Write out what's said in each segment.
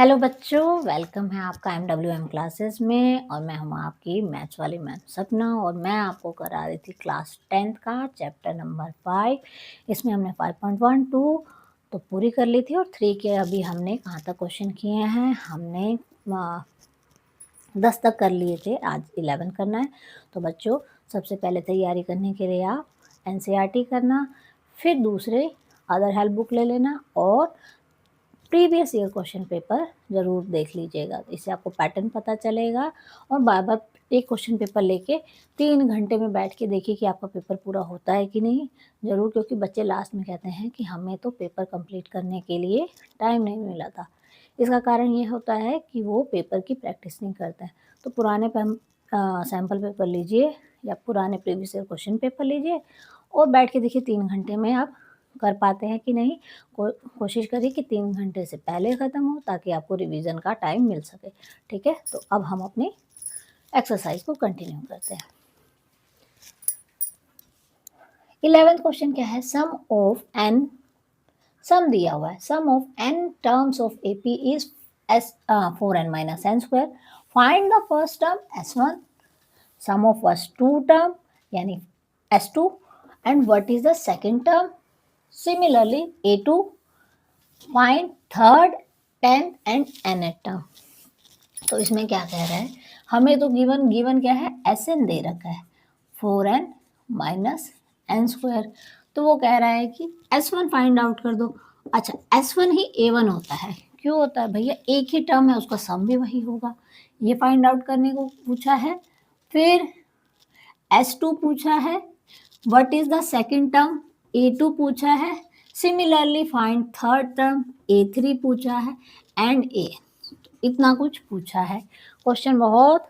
Hello बच्चों, welcome है आपका MWM क्लासेस में। और मैं हूं आपकी मैथ्स वाली मैम सपना। और मैं आपको करा रही थी क्लास 10th का चैप्टर नंबर 5। इसमें हमने 5.12 तो पूरी कर ली थी और 3 के अभी हमने कहाँ तक क्वेश्चन किए हैं। हमने 10 तक कर लिए थे, आज 11 करना है। तो बच्चों सबसे पहले तैयारी करने के लिए आप NCERT करना, फिर दूसरे अदर हेल्प बुक ले लेना और प्रीवियस ईयर क्वेश्चन पेपर ज़रूर देख लीजिएगा। इससे आपको पैटर्न पता चलेगा। और बार बार एक क्वेश्चन पेपर लेके 3 घंटे में बैठ के देखिए कि आपका पेपर पूरा होता है कि नहीं ज़रूर, क्योंकि बच्चे लास्ट में कहते हैं कि हमें तो पेपर कंप्लीट करने के लिए टाइम नहीं मिला था। इसका कारण ये होता है कि वो पेपर की प्रैक्टिस नहीं करते हैं। तो पुराने सैम्पल पेपर लीजिए या पुराने प्रीवियस ईयर क्वेश्चन पेपर लीजिए और बैठ के देखिए 3 घंटे में आप कर पाते हैं कि नहीं। कोशिश करिए कि 3 घंटे से पहले ख़त्म हो ताकि आपको रिवीजन का टाइम मिल सके। ठीक है, तो अब हम अपनी एक्सरसाइज को कंटिन्यू करते हैं। 11th क्वेश्चन क्या है? सम दिया हुआ है। Sum of n terms of AP is 4n minus n square. Find the first term S1, sum of first 2 term यानी S2 and what is the second term. Similarly A2 find third, 10th and nth term. तो इसमें क्या कह रहा है, हमें तो given क्या है, Sn दे रखा है 4n माइनस n स्क्वायर। तो वो कह रहा है कि S1 फाइंड आउट कर दो। अच्छा, S1 ही A1 होता है। क्यों होता है भैया? एक ही टर्म है, उसका सम भी वही होगा। ये फाइंड आउट करने को पूछा है। फिर S2 पूछा है, what is the second term A2 पूछा है। Similarly find third term A3 पूछा है एंड A। इतना कुछ पूछा है। क्वेश्चन बहुत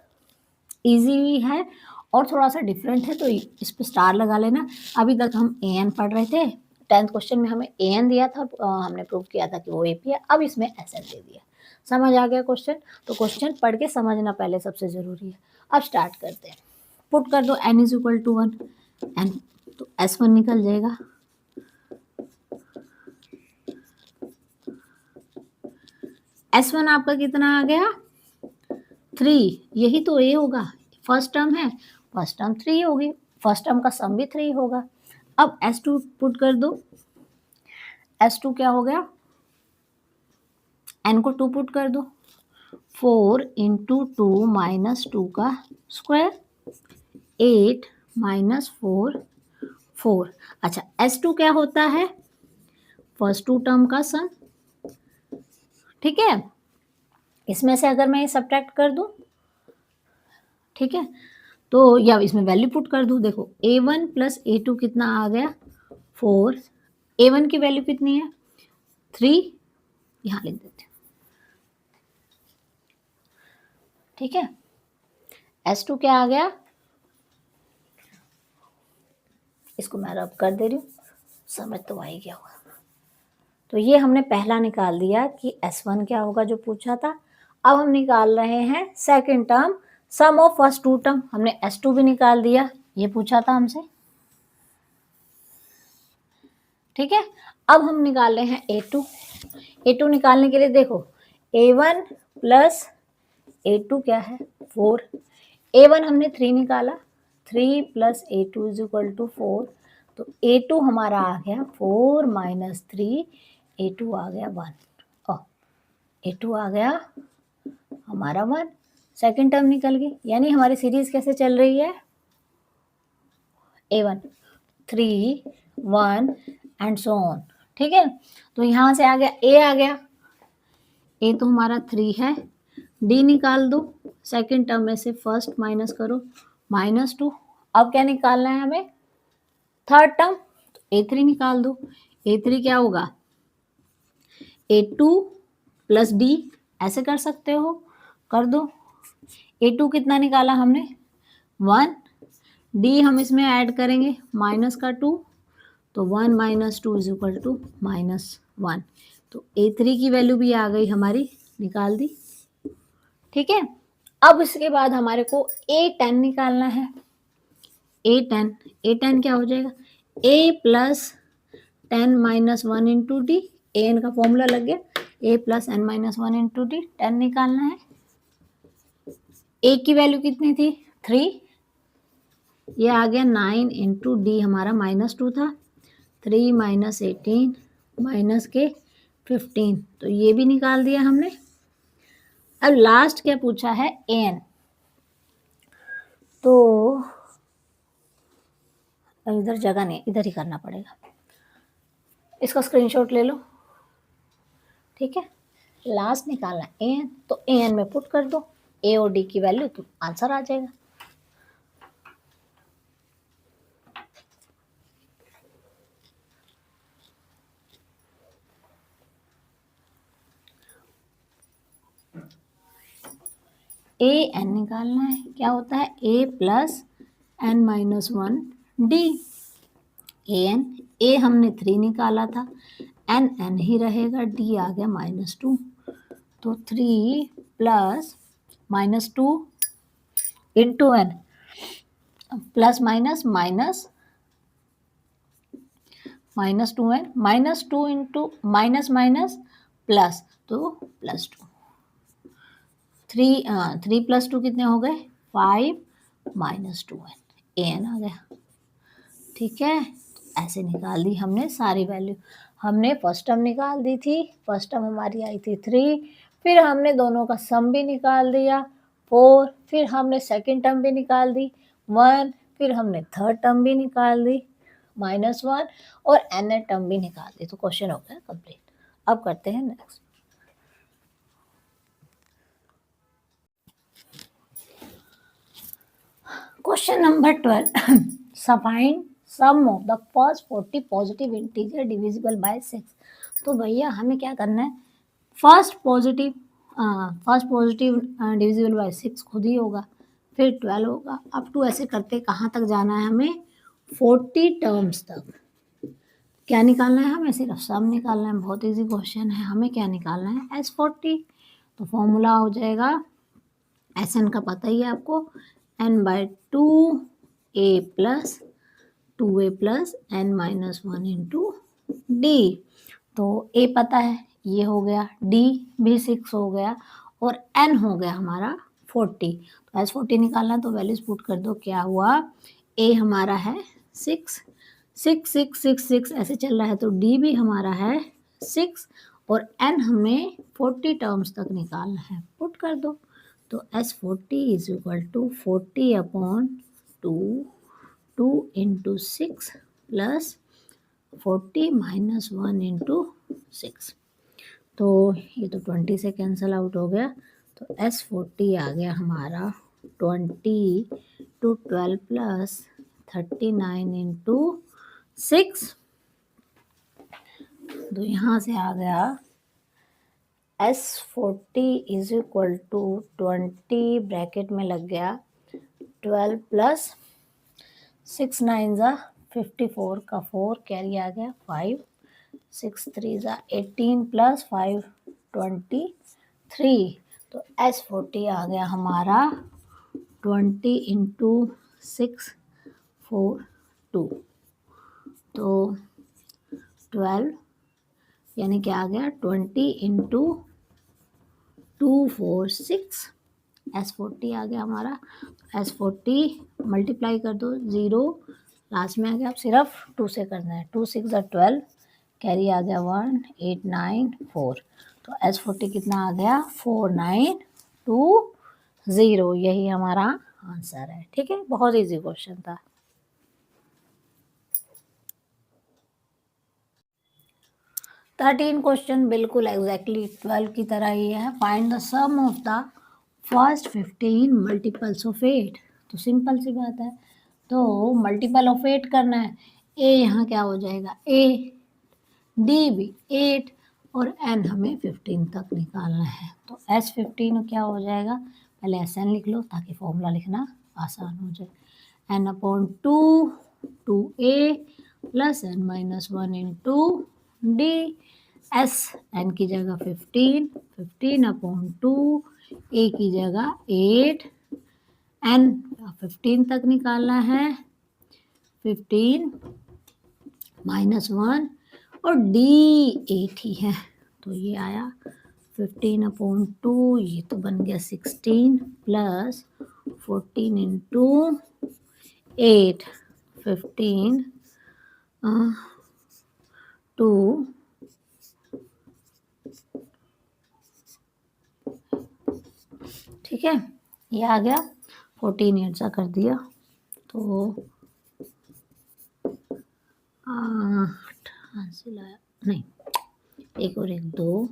इजी भी है और थोड़ा सा डिफरेंट है, तो इस पे स्टार लगा लेना। अभी तक हम AN पढ़ रहे थे। 10th क्वेश्चन में हमें AN दिया था, हमने प्रूव किया था कि वो AP है। अब इसमें SN दे दिया। समझ आ गया क्वेश्चन? तो क्वेश्चन पढ़ के समझना पहले सबसे ज़रूरी है। अब स्टार्ट करते हैं। पुट कर दो n is equal to 1 n, तो S1 निकल जाएगा। S1 आपका कितना आ गया? 3। यही तो A होगा, फर्स्ट टर्म है, फर्स्ट टर्म 3 होगी, फर्स्ट टर्म का सम भी 3 होगा। अब S2 पुट कर दो। S2 क्या हो गया? n को 2 पुट कर दो। 4 इंटू 2 माइनस 2 का स्क्वायर, 8 माइनस 4 4। अच्छा, S2 क्या होता है? फर्स्ट 2 टर्म का सम। ठीक है, इसमें से अगर मैं सब्ट्रैक्ट कर दूं, ठीक है, तो या इसमें वैल्यू पुट कर दूं। देखो A1 प्लस A2 कितना आ गया? 4। A1 की वैल्यू कितनी है? 3। यहाँ लिख देते हैं। ठीक है, S2 क्या आ गया? इसको मैं रब कर दे रही हूँ, समझ तो आ ही गया होगा। तो ये हमने पहला निकाल दिया कि S1 क्या होगा जो पूछा था। अब हम निकाल रहे हैं second term, sum of first 2 term. हमने S2 भी निकाल दिया, ये पूछा था हमसे। ठीक है, अब हम निकाल रहे हैं A2। A2 निकालने के लिए देखो A1 प्लस A2 क्या है? 4। A1 हमने 3 निकाला, 3 plus A2 is equal to 4। तो A2 हमारा आ गया 4 माइनस 3, A2 आ गया 1। A2 आ गया हमारा 1। सेकेंड टर्म निकल गई, यानी हमारी सीरीज कैसे चल रही है? A1 3 1 and so on. ठीक है, तो यहाँ से आ गया A आ गया। A तो हमारा 3 है, D निकाल दो। सेकेंड टर्म में से फर्स्ट माइनस करो, -2। अब क्या निकालना है हमें? थर्ड टर्म, तो A3 निकाल दो। A3 क्या होगा? A2 प्लस D, ऐसे कर सकते हो, कर दो। A2 कितना निकाला हमने? 1। D हम इसमें ऐड करेंगे, माइनस का 2, तो 1 माइनस 2 इज इक्वल टू -1। तो A3 की वैल्यू भी आ गई हमारी, निकाल दी। ठीक है, अब इसके बाद हमारे को A10 निकालना है। A10 क्या हो जाएगा? A plus 10 minus 1 into d. AN का फॉर्मूला लग गया, a plus n minus one into d, 10 निकालना है। ए की वैल्यू कितनी थी 3, ये आ गया 9 इंटू डी हमारा -2 था, 3 माइनस 18 माइनस के 15, तो ये भी निकाल दिया हमने। अब लास्ट क्या पूछा है एन, तो इधर जगह नहीं, इधर ही करना पड़ेगा, इसका स्क्रीनशॉट ले लो, ठीक है। लास्ट निकालना एन, तो एन में पुट कर दो ए और डी की वैल्यू, तो आंसर आ जाएगा। ए एन निकालना है, क्या होता है a plus n minus one d, a हमने 3 निकाला था, एन ही रहेगा, डी आ गया -2, तो 3 plus -2 into n, plus minus minus -2 n, -2 into minus minus plus, तो +2, 3 प्लस 2 कितने हो गए 5 -2 एन आ गया, ठीक है। ऐसे निकाल दी हमने सारी वैल्यू। हमने फर्स्ट टर्म निकाल दी थी, फर्स्ट टर्म हमारी आई थी 3, फिर हमने दोनों का सम भी निकाल दिया 4, फिर हमने सेकंड टर्म भी निकाल दी 1, फिर हमने थर्ड टर्म भी निकाल दी -1 और nth टर्म भी निकाल दी, तो क्वेश्चन हो गया कंप्लीट। अब करते हैं next. Question number 12, find sum of the first 40 positive integer divisible by 6। तो भैया हमें क्या करना है, फर्स्ट पॉजिटिव डिविजिबल बाय 6 खुद ही होगा, फिर 12 होगा, अप टू ऐसे करते कहाँ तक जाना है हमें 40 टर्म्स तक। क्या निकालना है हमें, सिर्फ सम निकालना है, बहुत इजी क्वेश्चन है। हमें क्या निकालना है S40, तो फॉर्मूला हो जाएगा SN का पता ही है आपको, n/2 a plus 2a plus n minus 1 into D. तो a पता है ये हो गया, d भी 6 हो गया और n हो गया हमारा 40। तो S40 निकालना तो वैल्यूज पुट कर दो, क्या हुआ a हमारा है 6 6 6 6 6 ऐसे चल रहा है, तो d भी हमारा है 6 और n हमें 40 टर्म्स तक निकालना है, पुट कर दो। तो S40 is equal to 40 upon 2 into 6 plus 40 minus 1 into 6, तो ये तो 20 से कैंसिल आउट हो गया, तो S40 आ गया हमारा 20 टू 12 प्लस 39 इंटू 6, तो यहाँ से आ गया S40 is equal to 20 bracket में लग गया 12 प्लस 6 9 ज़ा 54 का 4 कैरी आ गया 5 6 3 ज़ा 18 प्लस 5 23, तो S40 आ गया हमारा 20 इंटू 6 4 2, तो 12 यानी क्या आ गया 20 इंटू 2 4 6, S40 आ गया हमारा। S40 मल्टीप्लाई कर दो, 0 लास्ट में आ गया, अब सिर्फ 2 से करना है, 2 6 12 कैरी आ गया 1 8 9 4, तो S40 कितना आ गया 4920, यही हमारा आंसर है, ठीक है। बहुत इजी क्वेश्चन था। थर्टीन क्वेश्चन बिल्कुल एग्जैक्टली 12 की तरह ही है। Find the sum of the फर्स्ट 15 मल्टीपल्स ऑफ 8। तो सिंपल सी बात है, तो मल्टीपल ऑफ 8 करना है। ए यहाँ क्या हो जाएगा ए, डी भी 8 और एन हमें 15 तक निकालना है। तो S15 क्या हो जाएगा, पहले SN लिख लो ताकि फॉर्मूला लिखना आसान हो जाए। n upon 2 a plus n minus 1 into d, S n की जगह 15 अपॉन 2, ए की जगह 8, एन 15 तक निकालना है, 15 माइनस 1 और डी 8 ही है, तो ये आया 15/2, ये तो बन गया 16 प्लस 14 इंटू 8, 15 2 ठीक है, ये आ गया 14 8 सा कर दिया तो 8 हासिल आया, नहीं एक और एक 2,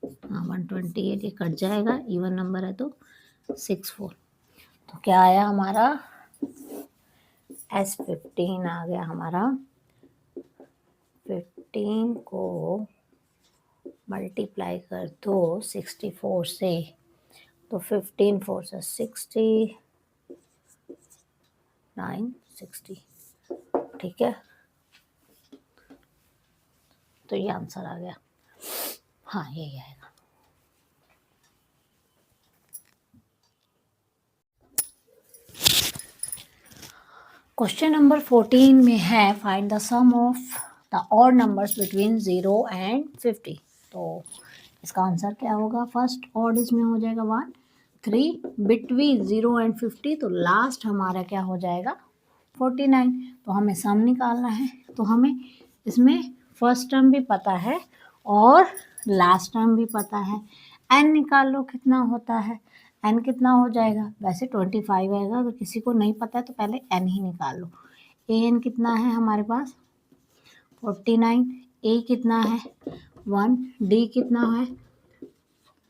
हाँ 128, ये कट जाएगा, इवन नंबर है तो 64। तो क्या आया हमारा S15 आ गया हमारा, 15 को मल्टीप्लाई कर दो 64 से, तो 15 4 से 60, 960, ठीक है, तो ये आंसर आ गया, हाँ यही आएगा। क्वेश्चन नंबर 14 में है find the sum of the odd numbers between 0 and 50। तो इसका आंसर क्या होगा, फर्स्ट ऑड इसमें हो जाएगा 1, 3 बिटवीन 0 एंड 50, तो लास्ट हमारा क्या हो जाएगा 49। तो हमें सम निकालना है, तो हमें इसमें फर्स्ट टर्म भी पता है और लास्ट टर्म भी पता है। एन निकाल लो कितना होता है, एन कितना हो जाएगा, वैसे 25 आएगा, अगर किसी को नहीं पता है तो पहले एन ही निकाल लो। ए एन कितना है हमारे पास 49, ए कितना है 1, डी कितना है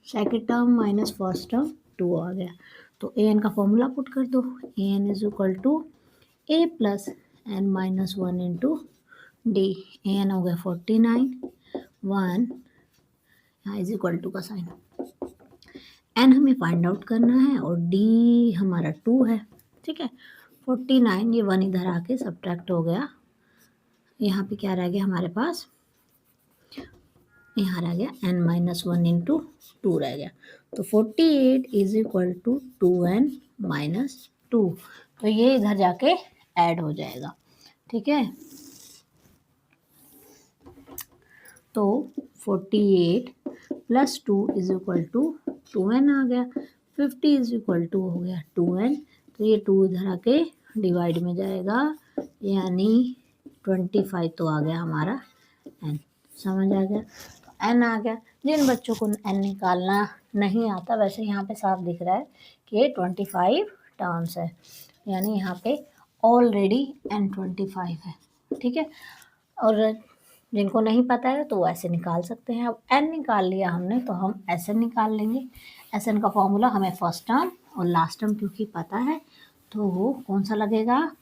second term minus first term 2 आ गया। तो ए एन का फॉर्मूला पुट कर दो, a n is equal to a plus n minus 1 into d. A n हो गया 49, 1 यहाँ इज इक्वल टू का साइन, एन हमें फाइंड आउट करना है और डी हमारा 2 है, ठीक है। 49 ये 1 इधर आके सब्ट्रैक्ट हो गया, यहाँ पे क्या रह गया हमारे पास, यहाँ रह गया n माइनस 1 इंटू 2 रह गया। तो 48 is equal to 2n minus 2, तो ये इधर जाके ऐड हो जाएगा, ठीक है। तो 48 plus 2 is equal to 2n आ गया, 50 इज इक्वल टू हो गया 2n, तो ये 2 इधर आके डिवाइड में जाएगा, यानी 25 तो आ गया हमारा n, समझ आ गया। तो n आ गया, जिन बच्चों को n निकालना नहीं आता, वैसे यहाँ पे साफ दिख रहा है कि ये 25 टर्म्स है, यानी यहाँ पे ऑलरेडी n 25 है, ठीक है। और जिनको नहीं पता है तो वो ऐसे निकाल सकते हैं। अब n निकाल लिया हमने तो हम Sn निकाल लेंगे। Sn का फॉर्मूला हमें फर्स्ट टर्म और लास्ट टर्म क्योंकि पता है, तो वो कौन सा लगेगा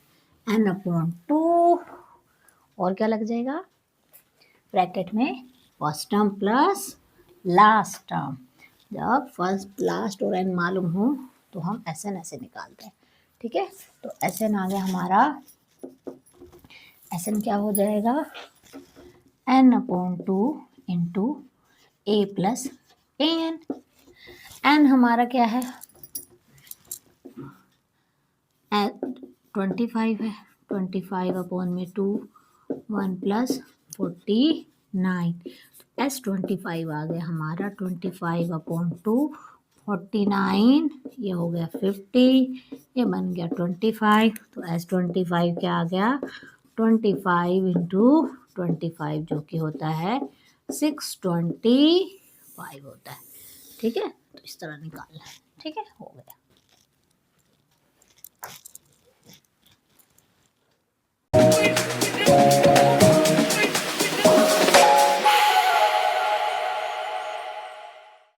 n/2, और क्या लग जाएगा ब्रैकेट में first term plus last term. जब फर्स्ट लास्ट और n मालूम हो तो हम Sn ऐसे निकालते हैं, ठीक है। तो Sn आ गया हमारा, Sn क्या हो जाएगा n/2 into A plus A N. N हमारा क्या है 25 है, 25/2 1 प्लस 49, S25 आ गया हमारा 25/2 49, ये हो गया 50, ये बन गया 25, तो S25 क्या आ गया 25 इंटू 25 जो कि होता है 625 होता है, ठीक है। तो इस तरह निकालना है, ठीक है।